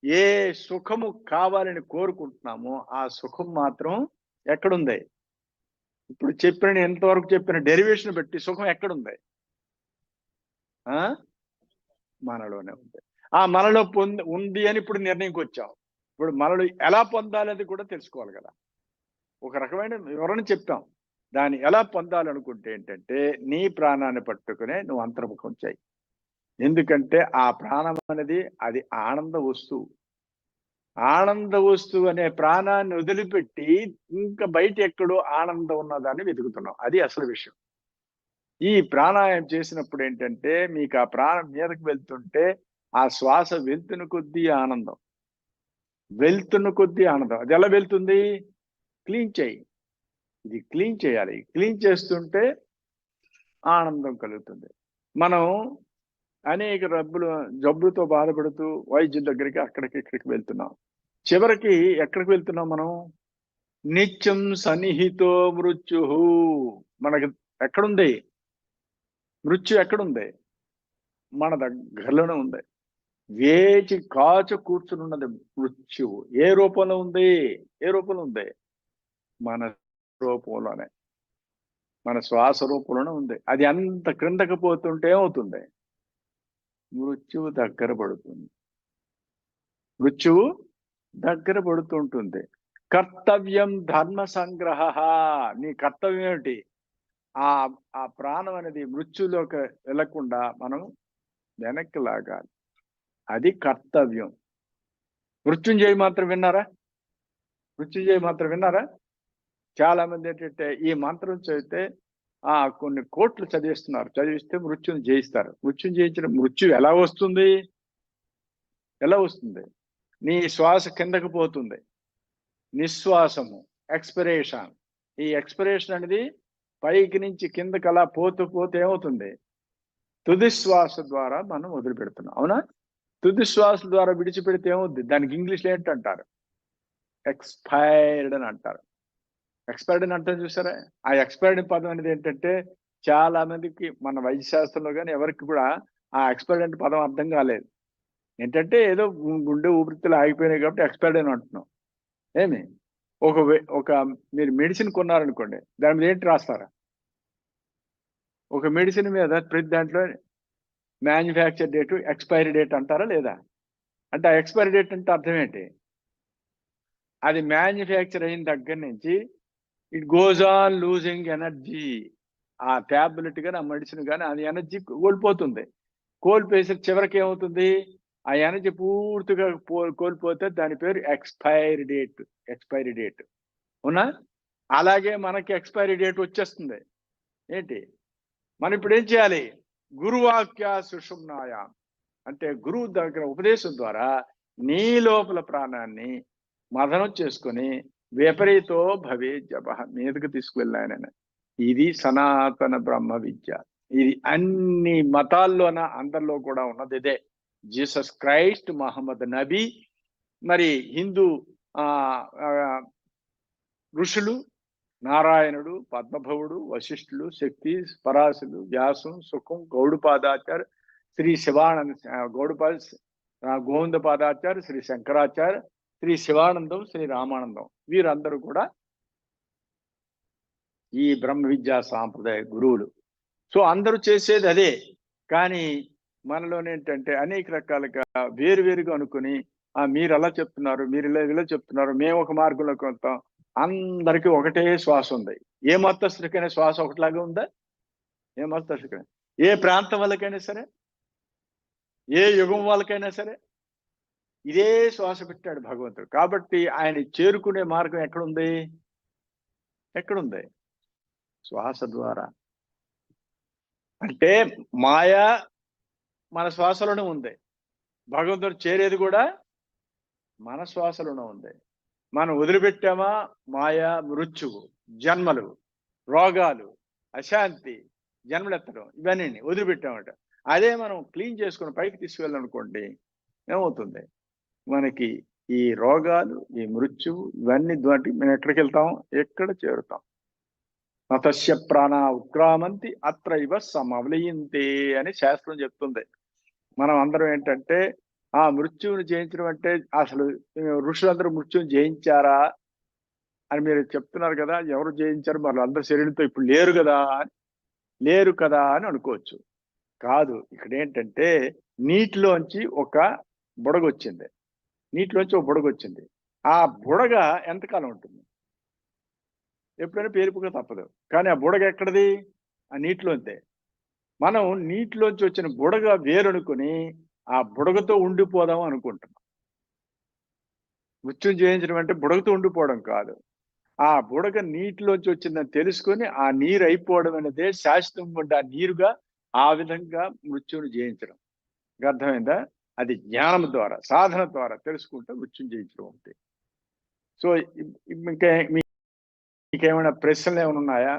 ఏ సుఖము కావాలని కోరుకుంటున్నామో ఆ సుఖం మాత్రం ఎక్కడుంది? ఇప్పుడు చెప్పిన ఎంతవరకు చెప్పిన డెరివేషన్ బట్టి సుఖం ఎక్కడుంది? ఆ మనలోనే ఉంది. ఆ మనలో ఉంది అని ఇప్పుడు నిర్ణయంకి వచ్చాం. ఇప్పుడు మనలో ఎలా పొందాలనేది కూడా తెలుసుకోవాలి కదా! ఒక రకమైన వివరణ చెప్పాం. దాన్ని ఎలా పొందాలనుకుంటే ఏంటంటే, నీ ప్రాణాన్ని పట్టుకునే నువ్వు అంతర్ముఖం చెయ్యి. ఎందుకంటే ఆ ప్రాణం అనేది అది ఆనంద వస్తువు. ఆనంద వస్తువు అనే ప్రాణాన్ని వదిలిపెట్టి ఇంకా బయట ఎక్కడో ఆనందం ఉన్నదాన్ని వెతుకుతున్నాం. అది అసలు విషయం. ఈ ప్రాణాయామం చేసినప్పుడు ఏంటంటే, మీకు ఆ ప్రాణం మీదకి వెళ్తుంటే, ఆ శ్వాస వెళ్తున్న కొద్దీ ఆనందం. వెళ్తున్న కొద్దీ ఆనందం. అది ఎలా వెళ్తుంది? క్లీన్ చెయ్యి. ఇది క్లీన్ చేయాలి. క్లీన్ చేస్తుంటే ఆనందం కలుగుతుంది. మనం అనేక జబ్బులతో బాధపడుతూ వైద్యుల దగ్గరికి అక్కడికి, ఇక్కడికి వెళ్తున్నాం. చివరికి ఎక్కడికి వెళ్తున్నాం మనం? నిత్యం సన్నిహితో మృత్యుః. మనకి ఎక్కడుంది? మృత్యు ఎక్కడుంది? మన దగ్గరలోనే ఉంది. వేచి కాచు కూర్చునున్నది మృత్యువు. ఏ రూపంలో ఉంది? ఏ రూపంలో ఉంది? మన రూపంలోనే. మన శ్వాస రూపంలోనే ఉంది. అది అంత క్రిందకి పోతుంటే ఏమవుతుంది? మృత్యువు దగ్గర పడుతుంది. మృత్యువు దగ్గర పడుతుంటుంది. కర్తవ్యం ధర్మ సంగ్రహ. నీ కర్తవ్యం ఏమిటి? ఆ ఆ ప్రాణం అనేది మృత్యులోకి వెళ్లకుండా మనం వెనక్కి లాగాలి. అది కర్తవ్యం. మృత్యుంజయ మాత్రం విన్నారా? మృత్యుంజయ మాత్రం విన్నారా? చాలా మంది ఏంటంటే ఈ మంత్రం చదివితే కొన్ని కోట్లు చదివిస్తున్నారు. చదివిస్తే మృత్యుని జయిస్తారు. మృత్యుని జయించిన మృత్యు ఎలా వస్తుంది? ఎలా వస్తుంది? నీ శ్వాస కిందకు పోతుంది. నిశ్వాసము ఎక్స్‌పిరేషన్. ఈ ఎక్స్‌పిరేషన్ అనేది పైకి నుంచి కిందకి అలా పోతూ పోతే ఏమవుతుంది? తుది శ్వాస ద్వారా మనం వదిలిపెడుతున్నాం. అవునా? తుది శ్వాస ద్వారా విడిచిపెడితే ఏమవుద్ది? దానికి ఇంగ్లీష్‌లో ఏంటంటారు? ఎక్స్‌పైర్డ్ అని అంటారు. ఎక్స్‌పైర్డ్ అని అంటాం చూసారా? ఆ ఎక్స్‌పైర్డ్ పదం అనేది ఏంటంటే చాలా మందికి మన వైద్య శాస్త్రంలో గాని ఎవరికి కూడా ఆ ఎక్స్‌పైర్డ్ అంటే పదం అర్థం కాలేదు. ఏంటంటే ఏదో గుండె ఊపిరితిత్తులు ఆగిపోయినాయి కాబట్టి ఎక్స్‌పైర్డ్ అని అంటున్నాం. ఏమి? ఒక మీరు మెడిసిన్ కొన్నారనుకోండి. దాని మీద ఏంటి రాస్తారు? ఒక మెడిసిన్ మీద ప్రతి దాంట్లో మ్యాన్యుఫ్యాక్చర్ డేట్, ఎక్స్‌పైరీ డేట్ అంటారా లేదా? అంటే ఆ ఎక్స్‌పైరీ డేట్ అంటే అర్థం ఏంటి? అది మ్యాన్యుఫ్యాక్చర్ అయిన దగ్గర నుంచి it goes on losing energy. ఆ టాబ్లెట్ గాని, ఆ మెడిసిన్ గాని అది ఎనర్జీ కోల్పోతుంది. కోల్పోయేసరికి చివరికి ఏమవుతుంది? ఆ ఎనర్జీ పూర్తిగా కోల్పోతే దాని పేరు ఎక్స్‌పైరీ డేట్. Expiry date. అవునా? అలాగే మనకి ఎక్స్‌పైరీ డేట్ వచ్చేస్తుంది. ఏంటి? మనం ఇప్పుడు ఏం చేయాలి? గురువాక్య సుషుమ్నాయాం. అంటే గురువు దగ్గర ఉపదేశం ద్వారా నీ లోపల ప్రాణాన్ని మదనం చేసుకొని విపరీతో భవే జపః మీదకి తీసుకువెళ్ళాయన. ఇది సనాతన బ్రహ్మ విద్య. ఇది అన్ని మతాల్లోన అందరిలో కూడా ఉన్నది ఇదే. జీసస్ క్రైస్ట్, మహమ్మద్ నబీ, మరి హిందూ ఋషులు, నారాయణుడు, పద్మభవుడు, వశిష్ఠులు, శక్తి, పరాశులు, వ్యాసం, సుఖం, గౌడపాదాచార్య, శ్రీ శివానంద గోవింద పాదాచార్య, శ్రీ శంకరాచార్య, శ్రీ శివానందం, శ్రీ రామానందం వీరందరూ కూడా ఈ బ్రహ్మ విద్యా సాంప్రదాయ గురువులు. సో అందరూ చేసేది అదే. కానీ మనలోనేంటంటే అనేక రకాలుగా వేరువేరుగా అనుకుని మీరు అలా చెప్తున్నారు, మీరు ఇలా చెప్తున్నారు, మేము ఒక మార్గంలోకి వెళ్తాం. అందరికీ ఒకటే శ్వాస ఉంది. ఏ మతస్థుడికైనా శ్వాస ఒకటిలాగా ఉందా? ఏ మతస్థుడికైనా, ఏ ప్రాంతం వాళ్ళకైనా సరే, ఏ యుగం వాళ్ళకైనా సరే ఇదే శ్వాస పెట్టాడు భగవంతుడు. కాబట్టి ఆయన చేరుకునే మార్గం ఎక్కడుంది? ఎక్కడుంది? శ్వాస ద్వారా. అంటే మాయ మన శ్వాసలోనే ఉంది. భగవంతుడు చేరేది కూడా మన శ్వాసలోనే ఉంది. మనం వదిలిపెట్టామా మాయ, మృత్యువు, జన్మలు, రోగాలు, అశాంతి, జన్మలెత్తడం ఇవన్నీ వదిలిపెట్టామట. అదే మనం క్లీన్ చేసుకుని పైకి తీసుకువెళ్ళాలనుకోండి ఏమవుతుంది? మనకి ఈ రోగాలు, ఈ మృత్యువు ఇవన్నీ దాటి మనం ఎక్కడికి వెళ్తాం? ఎక్కడ చేరుతాం? నతస్య ప్రాణ ఉక్రామంతి అత్రైవ సమవలయంతే అని శాస్త్రం చెప్తుంది. మనం అందరం ఏంటంటే ఆ మృత్యువుని జయించడం అంటే అసలు ఋషులందరూ మృత్యువుని జయించారా అని మీరు చెప్తున్నారు కదా, ఎవరు జయించారు, మరి అందరు శరీరంతో ఇప్పుడు లేరు కదా లేరు కదా అని అనుకోవచ్చు. కాదు, ఇక్కడ ఏంటంటే నీటిలోంచి ఒక బుడగ వచ్చింది. నీటిలోంచి ఒక బుడగ వచ్చింది. ఆ బుడగ ఎంతకాలం ఉంటుంది? ఎప్పుడైనా పేలిపోక తప్పదు. కానీ ఆ బుడగ ఎక్కడిది? ఆ నీటిలోందే. మనం నీటిలోంచి వచ్చిన బుడగ వేరనుకొని ఆ బుడగతో ఉండిపోదాం అనుకుంటున్నాం. మృత్యుం జయించడం అంటే బుడగతో ఉండిపోవడం కాదు. ఆ బుడగ నీటిలోంచి వచ్చిందని తెలుసుకొని ఆ నీరు అయిపోవడం అనేదే శాశ్వతంగా ఉండే ఆ నీరుగా ఆ విధంగా మృత్యువుని జయించడం. అర్థమైందా? అది జ్ఞానం ద్వారా, సాధన ద్వారా తెలుసుకుంటే మృత్యుం జయించడం అవుతాయి. సో ఇంకా మీకేమైనా ప్రశ్నలు ఏమైనా ఉన్నాయా?